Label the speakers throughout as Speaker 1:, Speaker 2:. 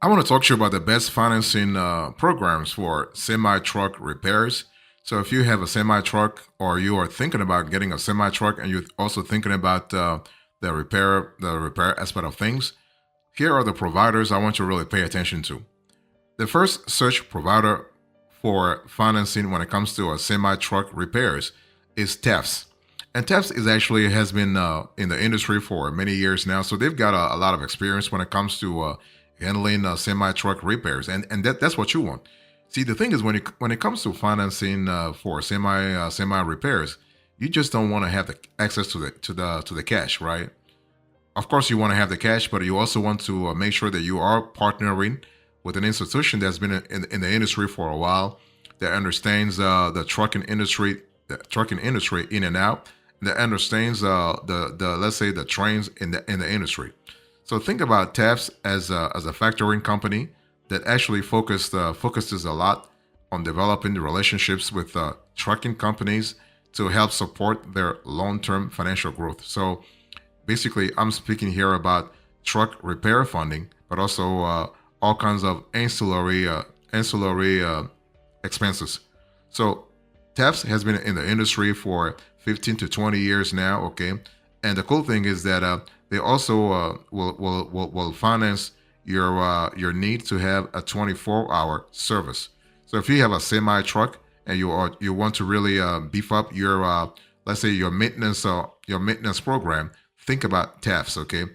Speaker 1: I want to talk to you about the best financing programs for semi truck repairs. So, if you have a semi truck or you are thinking about getting a semi truck and you're also thinking about the repair aspect of things, here are the providers I want you to really pay attention to. The first such provider for financing when it comes to a semi truck repairs is TEFS. And TEFS is actually has been in the industry for many years now, so they've got a lot of experience when it comes to handling semi truck repairs, and that's what you want. See, the thing is when it comes to financing for semi repairs, you just don't want to have the access to the cash, right? Of course, you want to have the cash, but you also want to make sure that you are partnering with an institution that's been in the industry for a while, that understands the trucking industry in and out, that understands the let's say the trends in the industry. So think about TAFs as a factoring company that actually focuses a lot on developing the relationships with trucking companies to help support their long-term financial growth. So basically, I'm speaking here about truck repair funding, but also all kinds of ancillary expenses. So TAFS has been in the industry for 15 to 20 years now. Okay, and the cool thing is that they also will finance your need to have a 24-hour service. So if you have a semi truck and you want to really beef up your let's say your maintenance program, think about TAFs. Okay,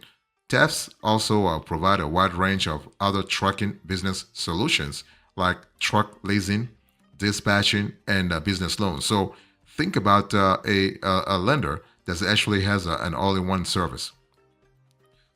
Speaker 1: TAFs also provide a wide range of other trucking business solutions like truck leasing, dispatching, and business loans. So think about a lender that actually has an all-in-one service.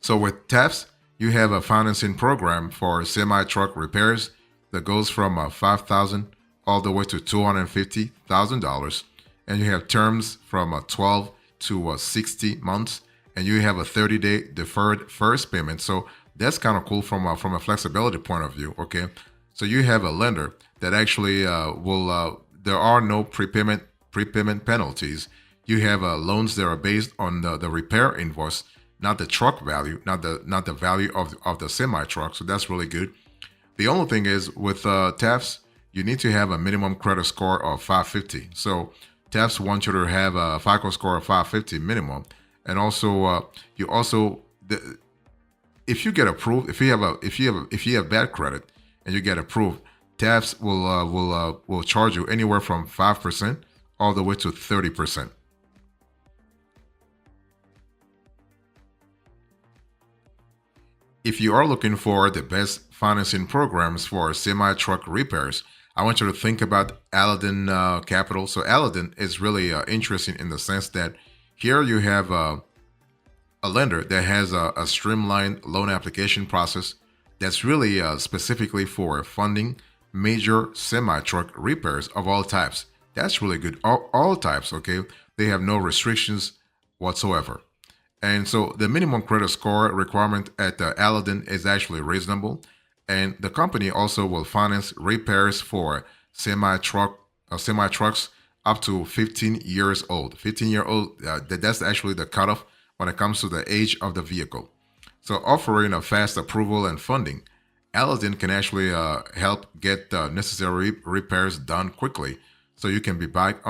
Speaker 1: So with TAFs, you have a financing program for semi-truck repairs that goes from 5,000 all the way to $250,000, and you have terms from 12 to 60 months, and you have a 30-day deferred first payment. So that's kind of cool from a flexibility point of view. Okay, so you have a lender that actually will. There are no prepayment penalties. You have loans that are based on the repair invoice, not the truck value, not the value of the semi truck. So that's really good. The only thing is with TAFs, you need to have a minimum credit score of 550. So TAFs want you to have a FICO score of 550 minimum, and also you also if you get approved, if you have bad credit and you get approved, TAFs will charge you anywhere from 5% all the way to 30%. If you are looking for the best financing programs for semi truck repairs, I want you to think about Aladdin Capital. So Aladdin is really interesting in the sense that here you have a lender that has a streamlined loan application process that's really specifically for funding major semi truck repairs of all types. That's really good. All types, okay? They have no restrictions whatsoever. And so the minimum credit score requirement at Aladdin is actually reasonable. And the company also will finance repairs for semi trucks up to 15 years old. 15-year old, that's actually the cutoff when it comes to the age of the vehicle. So offering a fast approval and funding, Aladdin can actually help get the necessary repairs done quickly, so you can be back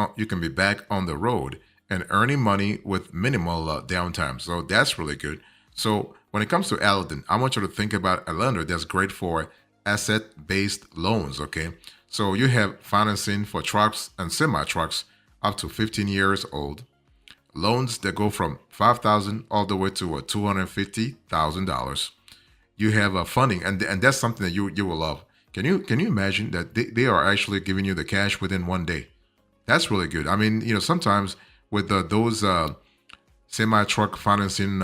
Speaker 1: on the road and earning money with minimal downtime. So that's really good. So when it comes to Aladdin, I want you to think about a lender that's great for asset-based loans. Okay, so you have financing for trucks and semi trucks up to 15 years old, loans that go from 5,000 all the way to $250,000. You have funding, and that's something that you will love. Can you imagine that they are actually giving you the cash within one day? That's really good. I mean, sometimes with those semi truck financing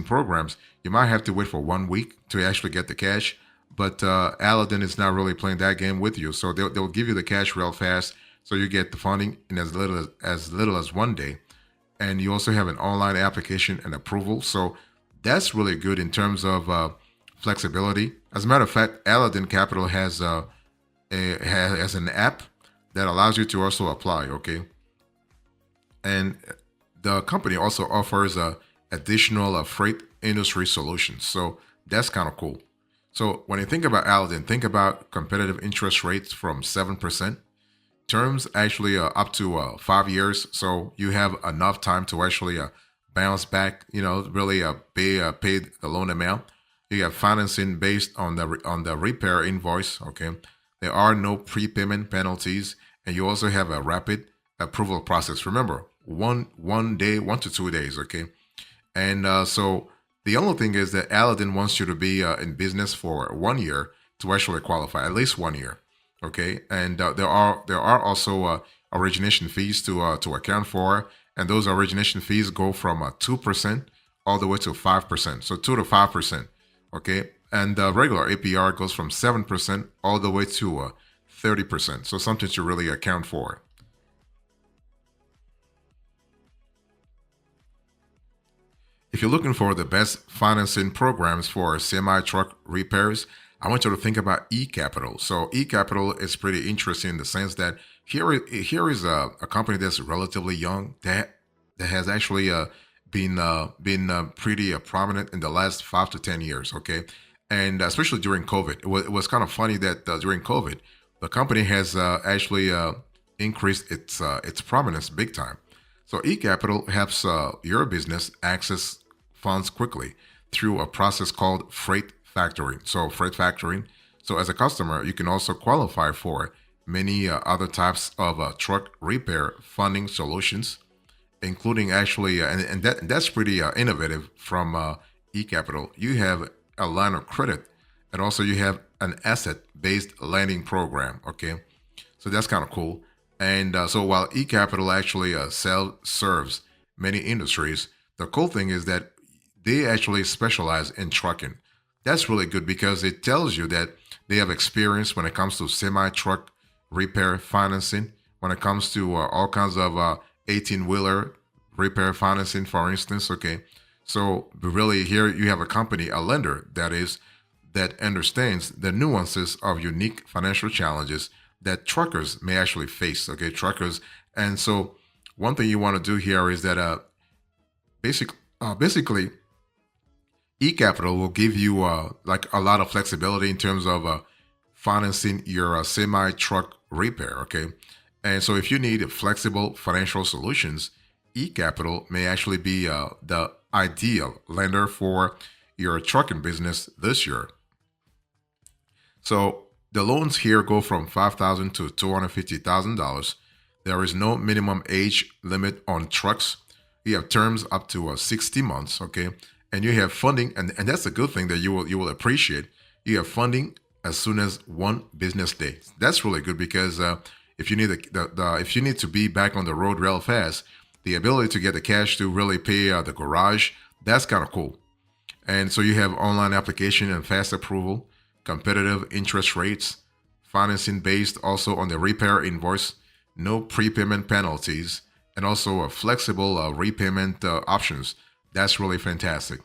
Speaker 1: programs, you might have to wait for 1 week to actually get the cash. But Aladdin is not really playing that game with you, so they'll give you the cash real fast, so you get the funding in as little as 1 day, and you also have an online application and approval. So that's really good in terms of flexibility. As a matter of fact, Aladdin Capital has an app that allows you to also apply. Okay, and the company also offers additional freight industry solutions. So that's kind of cool. So when you think about Aladdin, think about competitive interest rates from 7%. Terms actually up to 5 years, so you have enough time to actually bounce back. Really pay the loan amount. You have financing based on the repair invoice. Okay, there are no prepayment penalties, and you also have a rapid approval process. Remember, one day, 1 to 2 days. Okay, and so the only thing is that Aladdin wants you to be in business for 1 year to actually qualify, at least 1 year. Okay, and there are also origination fees to account for, and those origination fees go from 2% all the way to 5%. So 2 to 5%. Okay, and the regular APR goes from 7% all the way to 30%. So something to really account for. If you're looking for the best financing programs for semi truck repairs, I want you to think about eCapital. So eCapital is pretty interesting in the sense that here is a company that's relatively young that has actually been pretty prominent in the last 5 to 10 years. Okay, and especially during COVID, it was kind of funny that during COVID, the company has actually increased its prominence big time. So eCapital helps your business access funds quickly through a process called freight factoring. So freight factoring. So as a customer, you can also qualify for many other types of truck repair funding solutions, including actually, and that's pretty innovative from eCapital. You have a line of credit, and also you have an asset-based lending program. Okay, so that's kind of cool. And so while eCapital actually serves many industries, the cool thing is that they actually specialize in trucking. That's really good because it tells you that they have experience when it comes to semi truck repair financing, when it comes to all kinds of 18 wheeler repair financing, for instance. Okay. So, but really, here you have a company, a lender that understands the nuances of unique financial challenges that truckers may actually face. Okay. Truckers. And so, one thing you want to do here is that basically, eCapital will give you like a lot of flexibility in terms of financing your semi truck repair. Okay, and so if you need flexible financial solutions, eCapital may actually be the ideal lender for your trucking business this year. So the loans here go from 5,000 to $250,000. There is no minimum age limit on trucks. You have terms up to 60 months. Okay, and you have funding, and that's a good thing that you will appreciate. You have funding as soon as 1 business day. That's really good because if you need if you need to be back on the road real fast, the ability to get the cash to really pay the garage, that's kind of cool. And so you have online application and fast approval, competitive interest rates, financing based also on the repair invoice, no prepayment penalties, and also a flexible repayment options. That's really fantastic.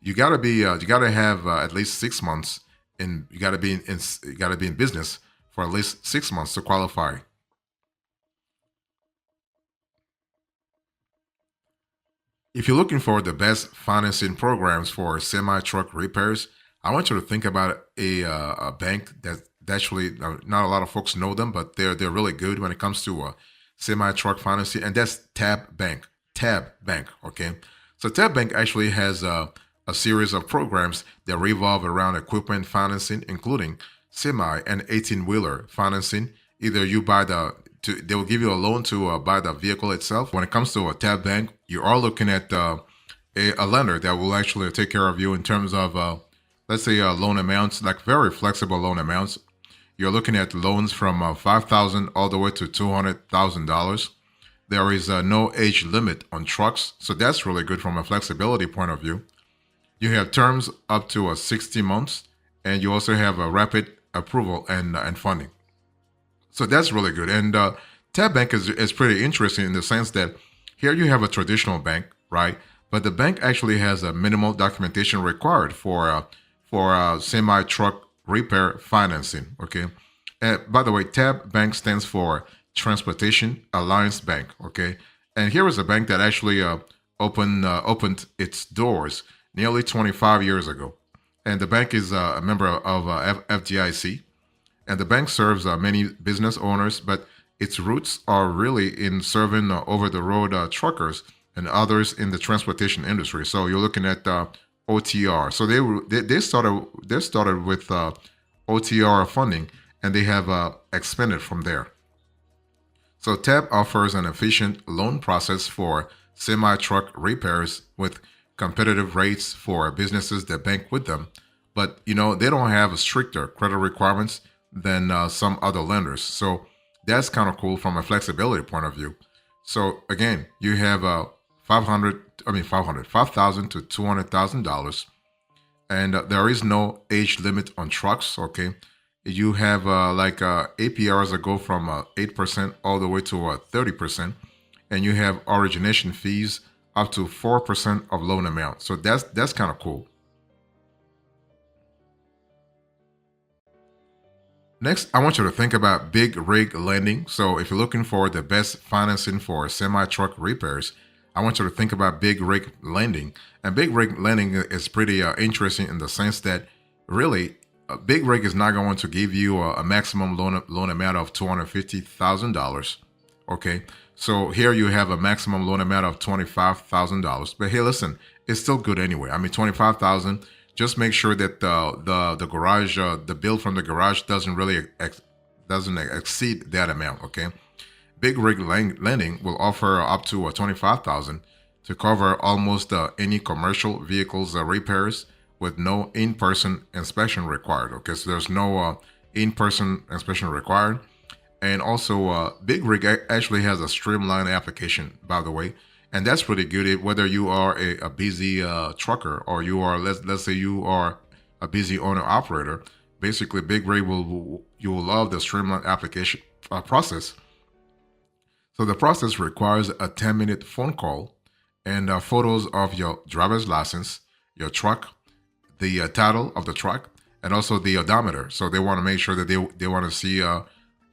Speaker 1: You gotta have at least 6 months, and you gotta be in business for at least 6 months to qualify. If you're looking for the best financing programs for semi truck repairs, I want you to think about a bank that actually not a lot of folks know them, but they're really good when it comes to semi truck financing, and that's Tab Bank. Tab Bank, okay. So Tab Bank actually has a series of programs that revolve around equipment financing, including semi and 18 wheeler financing. Either you buy they will give you a loan to buy the vehicle itself. When it comes to a Tab Bank, you are looking at a lender that will actually take care of you in terms of, let's say, loan amounts, like very flexible loan amounts. You're looking at loans from 5,000 all the way to $200,000. There is no age limit on trucks, so that's really good from a flexibility point of view. You have terms up to 60 months, and you also have a rapid approval and funding. So that's really good. And Tab Bank is pretty interesting in the sense that here you have a traditional bank, right? But the bank actually has a minimal documentation required for semi truck repair financing. Okay. By the way, Tab Bank stands for Transportation Alliance Bank. Okay. And here is a bank that actually opened its doors nearly 25 years ago. and the bank is a member of FDIC, and the bank serves many business owners, but its roots are really in serving over-the-road truckers and others in the transportation industry. So you're looking at OTR. So they started with OTR funding, and they have expanded from there. So TAP offers an efficient loan process for semi-truck repairs with competitive rates for businesses that bank with them. But they don't have stricter credit requirements than some other lenders. So that's kind of cool from a flexibility point of view. So again, you have 5,000 to $200,000, and there is no age limit on trucks. Okay, you have APRs that go from 8% all the way to 30%, and you have origination fees up to 4% of loan amount. So that's kind of cool. Next, I want you to think about big rig lending. So if you're looking for the best financing for semi truck repairs, I want you to think about big rig lending. And big rig lending is pretty interesting in the sense that really a big rig is not going to give you a maximum loan amount of $250,000. Okay, so here you have a maximum loan amount of $25,000. But hey, listen, it's still good anyway. I mean, 25,000. Just make sure that the garage, the bill from the garage doesn't really doesn't exceed that amount. Okay, big rig lending will offer up to 25,000 to cover almost any commercial vehicles repairs with no in-person inspection required. Okay, so there's no in-person inspection required. And also, Big Rig actually has a streamlined application, by the way, and that's pretty good. Whether you are a busy trucker or you are, let's say you are a busy owner operator, basically Big Rig you will love the streamlined application process. So the process requires a 10-minute phone call and photos of your driver's license, your truck, the title of the truck, and also the odometer. So they want to make sure that they want to see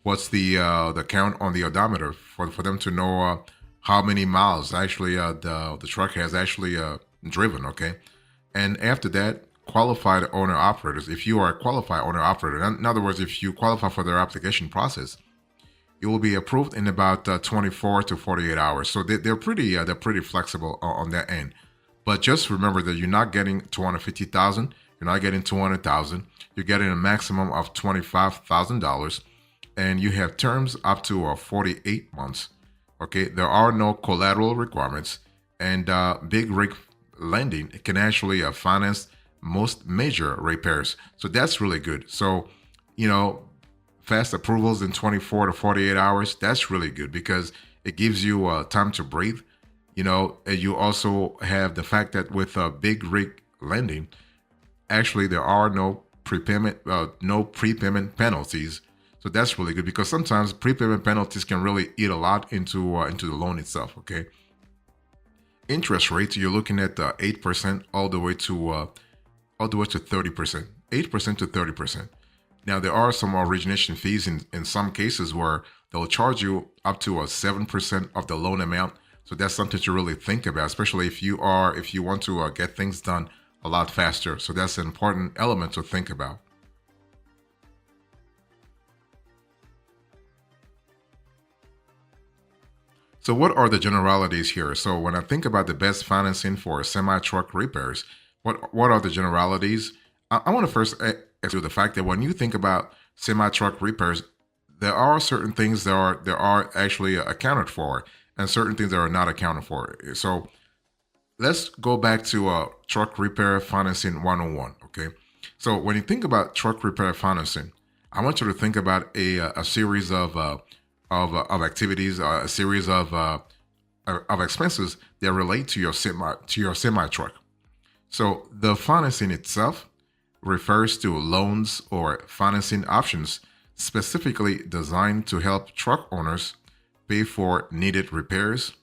Speaker 1: what's the count on the odometer for them to know how many miles actually the truck has actually driven. Okay, and after that, qualified owner operators. If you are a qualified owner operator, in other words, if you qualify for their application process, you will be approved in about 24 to 48 hours. So they're pretty flexible on that end. But just remember that you're not getting 250,000. You're not getting 200,000. You're getting a maximum of $25,000, and you have terms up to 48 months. Okay, there are no collateral requirements, and big rig lending can actually finance most major repairs. So that's really good. So, you know, fast approvals in 24 to 48 hours, that's really good because it gives you time to breathe. And you also have the fact that with big rig lending, actually there are no prepayment penalties. So that's really good because sometimes prepayment penalties can really eat a lot into the loan itself. Okay, interest rates, you're looking at 8% all the way to 30%, 8% to 30%. Now there are some origination fees in some cases where they'll charge you up to 7% of the loan amount. So that's something to really think about, especially if you want to get things done a lot faster. So that's an important element to think about. So what are the generalities here? So when I think about the best financing for semi-truck repairs, what are the generalities? I want to first ask you the fact that when you think about semi-truck repairs, there are certain things that are actually accounted for, and certain things that are not accounted for. So let's go back to truck repair financing 101. Okay, so when you think about truck repair financing, I want you to think about a series of activities, a series of expenses that relate to your semi truck. So the financing itself refers to loans or financing options specifically designed to help truck owners pay for needed repairs,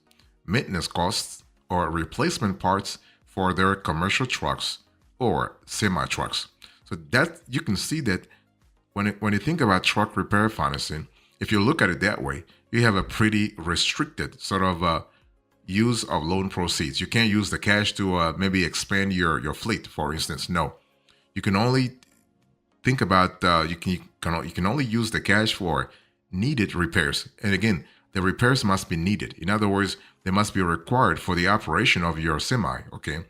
Speaker 1: maintenance costs, or replacement parts for their commercial trucks or semi trucks. So that you can see that when you think about truck repair financing, if you look at it that way, you have a pretty restricted sort of use of loan proceeds. You can't use the cash to maybe expand your fleet, for instance. No, You can only think about you can only use the cash for needed repairs. And again, the repairs must be needed. In other words, they must be required for the operation of your semi. Okay,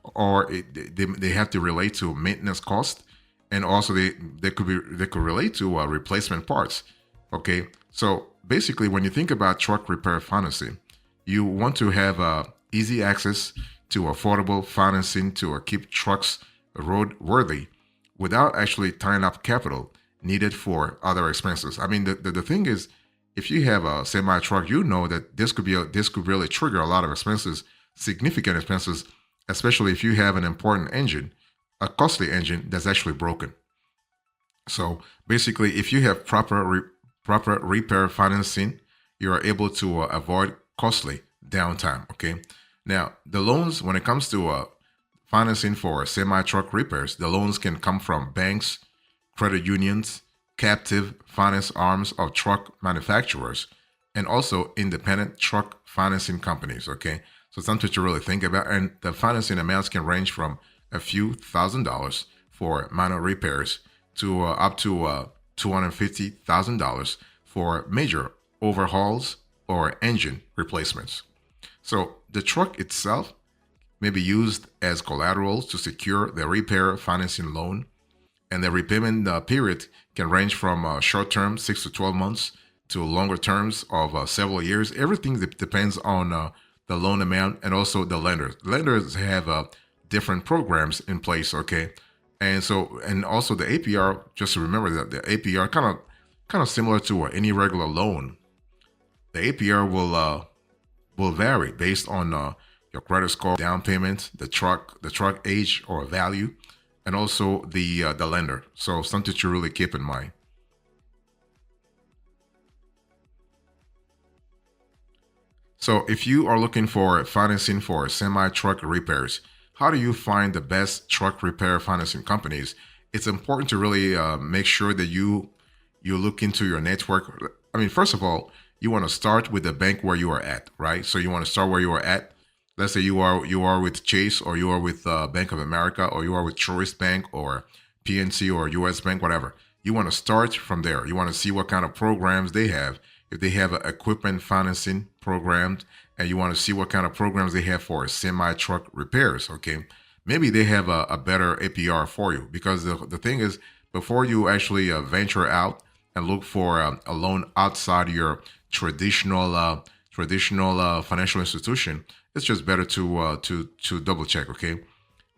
Speaker 1: or they have to relate to maintenance cost, and also they could relate to replacement parts. Okay, so basically, when you think about truck repair financing, you want to have easy access to affordable financing to keep trucks roadworthy without actually tying up capital needed for other expenses. I mean, the thing is, if you have a semi truck, you know that this could really trigger a lot of expenses, significant expenses, especially if you have an important engine, a costly engine that's actually broken. So basically, if you have proper repair financing, you are able to avoid costly downtime. Okay. Now, the loans, when it comes to financing for semi truck repairs, the loans can come from banks, credit unions, captive finance arms of truck manufacturers, and also independent truck financing companies. Okay. So something to really think about. And the financing amounts can range from a few $1,000s for minor repairs to up to $250,000 for major overhauls or engine replacements. So the truck itself may be used as collateral to secure the repair financing loan, and the repayment period can range from short term, 6 to 12 months, to longer terms of several years. Everything depends on the loan amount and also the lenders. Lenders have different programs in place, okay? And so, and also the APR, just to remember that the APR kind of similar to any regular loan. The APR will vary based on your credit score, down payment, the truck age or value, and also the lender. So something to really keep in mind. So if you are looking for financing for semi truck repairs, how do you find the best truck repair financing companies? It's important to really make sure that you look into your network. I mean, first of all, you want to start with the bank where you are at, right? So you want to start where you are at. Let's say you are with Chase, or you are with Bank of America, or you are with Choice Bank or PNC or US Bank, whatever. You want to start from there. You want to see what kind of programs they have. If they have equipment financing programs, and you want to see what kind of programs they have for semi truck repairs, okay? Maybe they have a better APR for you, because the thing is, before you actually venture out and look for a loan outside your traditional financial institution, it's just better to double check, okay?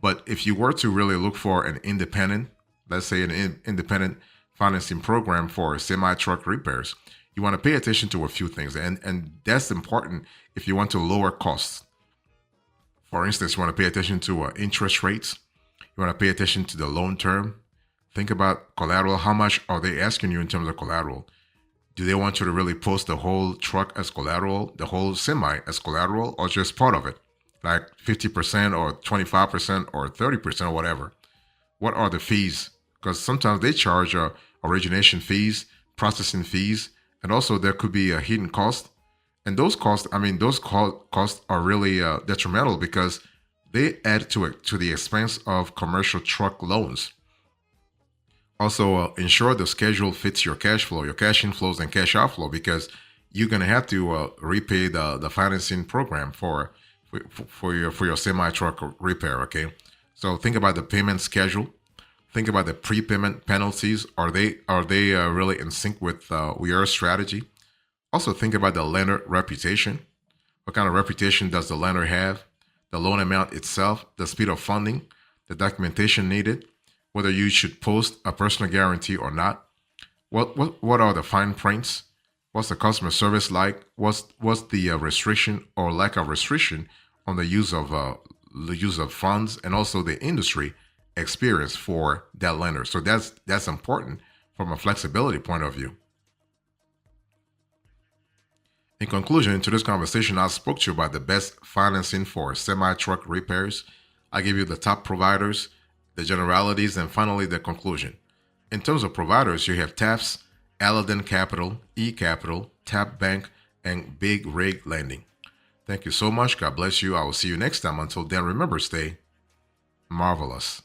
Speaker 1: But if you were to really look for an independent, let's say independent financing program for semi truck repairs, you want to pay attention to a few things, and that's important if you want to lower costs. For instance, you want to pay attention to interest rates. You want to pay attention to the loan term. Think about collateral. How much are they asking you in terms of collateral? Do they want you to really post the whole truck as collateral, the whole semi as collateral, or just part of it, like 50% or 25% or 30% or whatever? What are the fees? Because sometimes they charge origination fees, processing fees, and also there could be a hidden cost. And those costs, I mean, costs are really detrimental, because they add to it, to the expense of commercial truck loans. Also, ensure the schedule fits your cash flow, your cash inflows and cash outflow, because you're gonna have to repay the financing program for your semi truck repair. Okay, so think about the payment schedule. Think about the prepayment penalties. Are they really in sync with your strategy? Also, think about the lender reputation. What kind of reputation does the lender have? The loan amount itself, the speed of funding, the documentation needed, whether you should post a personal guarantee or not. What are the fine prints? What's the customer service like? What's the restriction or lack of restriction on the use of funds, and also the industry experience for that lender? So that's important from a flexibility point of view. In conclusion, to this conversation, I spoke to you about the best financing for semi truck repairs. I gave you the top providers, the generalities, and finally the conclusion. In terms of providers, you have TAFS, Aladdin Capital, E Capital, Tap Bank, and Big Rig Lending. Thank you so much. God bless you. I will see you next time. Until then, remember, stay marvelous.